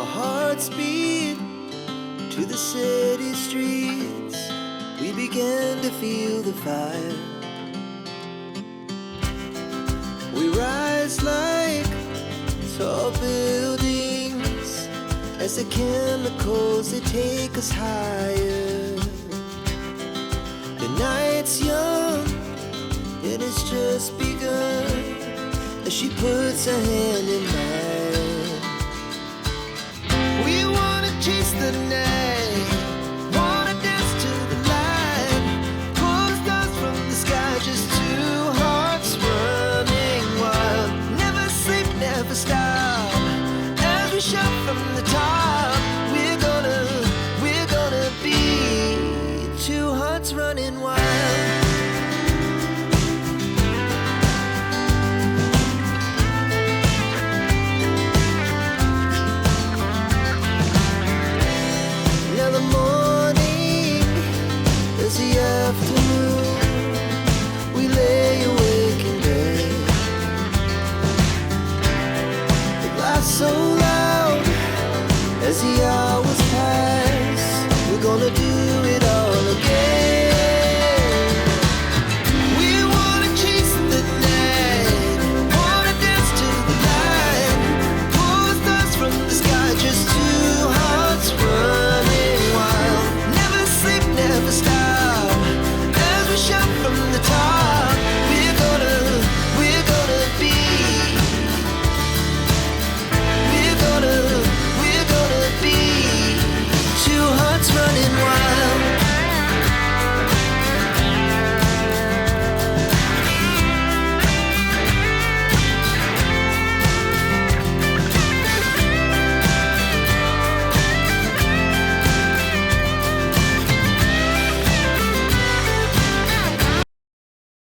Our hearts beat to the city streets. We began to feel the fire. We rise like tall buildings as the chemicals, they take us higher. The night's young, it has just begun, as she puts her hand in mine. We wanna chase the night, wanna dance to the light, pull the stars from the sky, just two hearts running wild. Never sleep, never stop, as we shout from the top. We're gonna be two hearts running wild. Now the morning is the afternoon. We lay awake in bed, the glass so